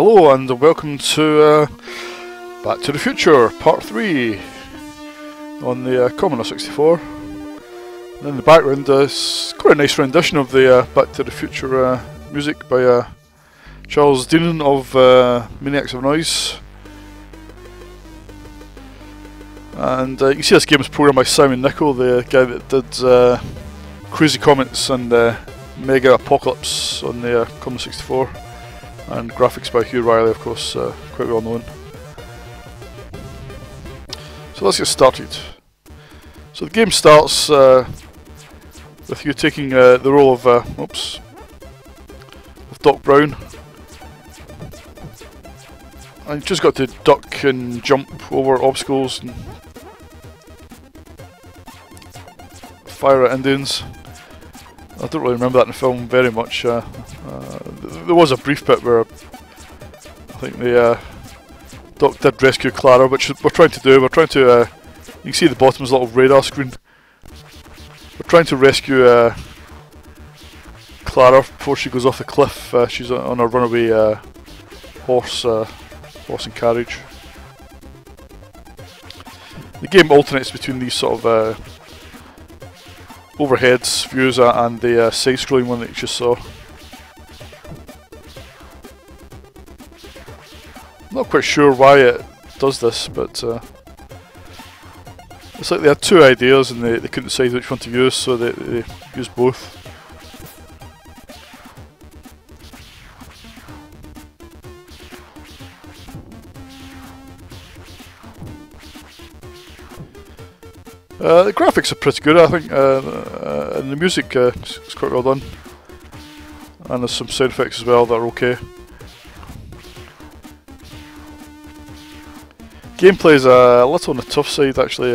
Hello and welcome to Back to the Future Part 3 on the Commodore 64. And in the background is quite a nice rendition of the Back to the Future music by Charles Deanan of Maniacs of Noise. And you can see this game is programmed by Simon Nicol, the guy that did Crazy Comets and Mega Apocalypse on the Commodore 64. And graphics by Hugh Riley, of course, quite well known. So let's get started. So the game starts with you taking the role of Doc Brown, and you've just got to duck and jump over obstacles and fire at Indians. I don't really remember that in the film very much. There was a brief bit where I think the Doc did rescue Clara, which we're trying to do. We're trying to, you can see the bottom's a little radar screen. We're trying to rescue Clara before she goes off the cliff. She's on a runaway horse and carriage. The game alternates between these sort of overheads views and the side-scrolling one that you just saw. Not quite sure why it does this, but it's like they had two ideas and they couldn't decide which one to use, so they used both. The graphics are pretty good, I think, and the music is quite well done, and there's some sound effects as well that are okay. Gameplay is a little on the tough side, actually.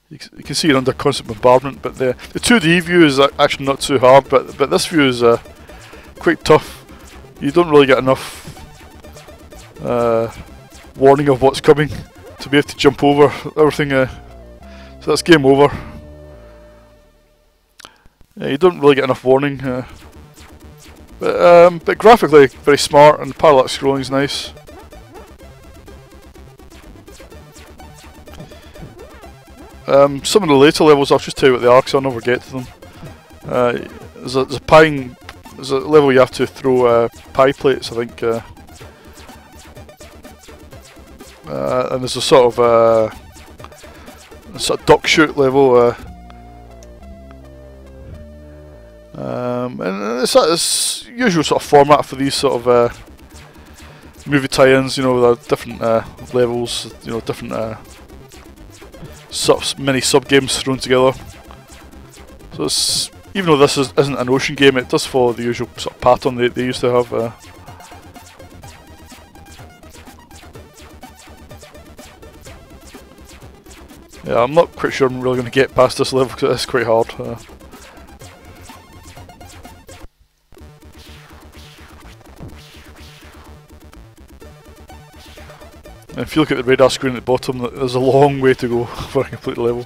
You can see it under constant bombardment, but the 2D view is actually not too hard, but this view is quite tough. You don't really get enough warning of what's coming to be able to jump over everything, so that's game over. Yeah, you don't really get enough warning, but graphically very smart, and the parallax scrolling is nice. Some of the later levels, I'll just tell you what they are because I'll never get to them. There's a level you have to throw pie plates, I think. And there's a sort of duck shoot level, and it's usual sort of format for these sort of movie tie-ins. You know, there are different levels, you know, different sort of mini sub-games thrown together. So it's, even though this isn't an ocean game, it does follow the usual sort of pattern they used to have. Yeah, I'm not quite sure I'm really going to get past this level because it is quite hard. And if you look at the radar screen at the bottom, there's a long way to go for a complete level.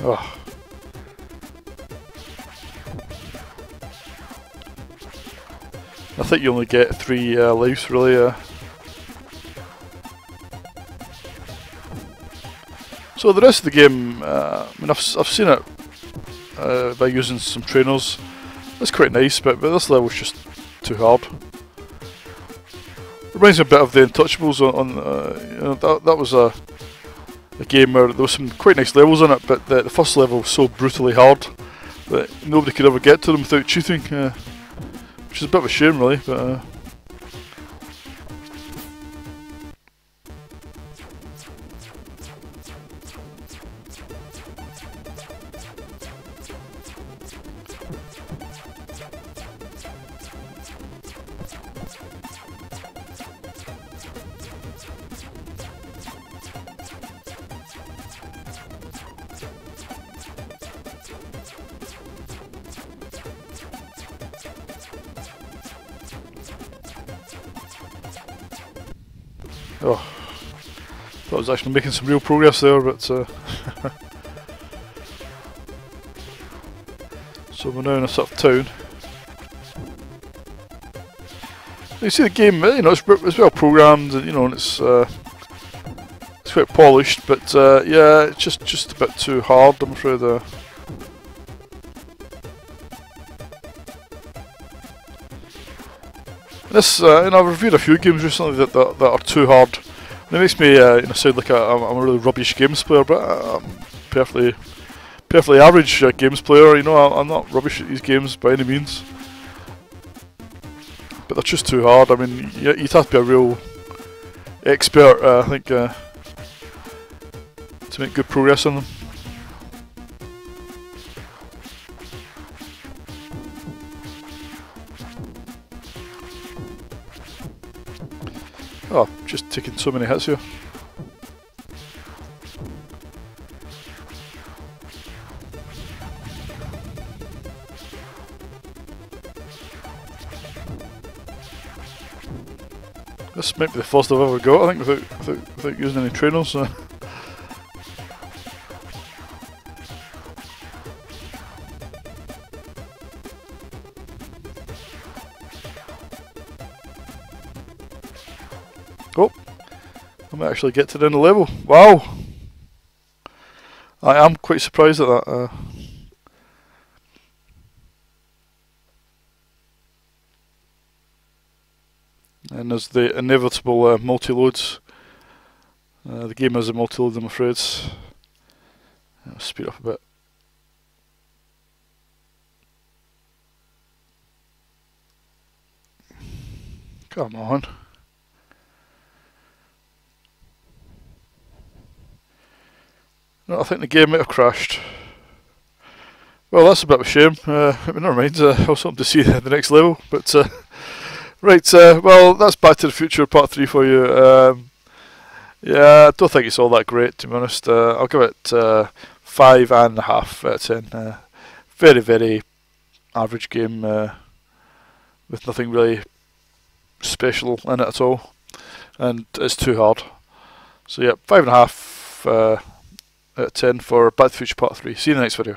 Oh. I think you only get 3 lives, really. So the rest of the game, I mean, I've seen it by using some trainers. It's quite nice, but this level's just too hard. Reminds me a bit of the Untouchables. You know, that was a game where there was some quite nice levels in it, but the first level was so brutally hard that nobody could ever get to them without cheating, which is a bit of a shame, really. But Oh. Thought I was actually making some real progress there, but so we're now in a sort of town. You see the game, you know, it's well programmed, and you know, and it's quite polished, but yeah, it's just a bit too hard, I'm afraid. This, you know, I've reviewed a few games recently that are too hard. And it makes me, you know, sound like I'm a really rubbish games player, but I'm perfectly average games player. You know, I'm not rubbish at these games by any means, but they're just too hard. I mean, you'd have to be a real expert, I think, to make good progress on them. Oh, just taking so many hits here. This might be the first I've ever got, I think, without using any trainers. Oh, I might actually get to the end of the level. Wow! I am quite surprised at that. And there's the inevitable multi-loads. The game has a multi-load, I'm afraid. I'll speed up a bit. Come on. No, I think the game might have crashed. Well, that's a bit of a shame. Never mind, I was hoping to see the next level. But right, well, that's Back to the Future Part 3 for you. Yeah, I don't think it's all that great, to be honest. I'll give it 5.5 out of 10. Very, very average game with nothing really special in it at all. And it's too hard. So yeah, 5.5 out of 10 for Back to the Future Part 3. See you in the next video.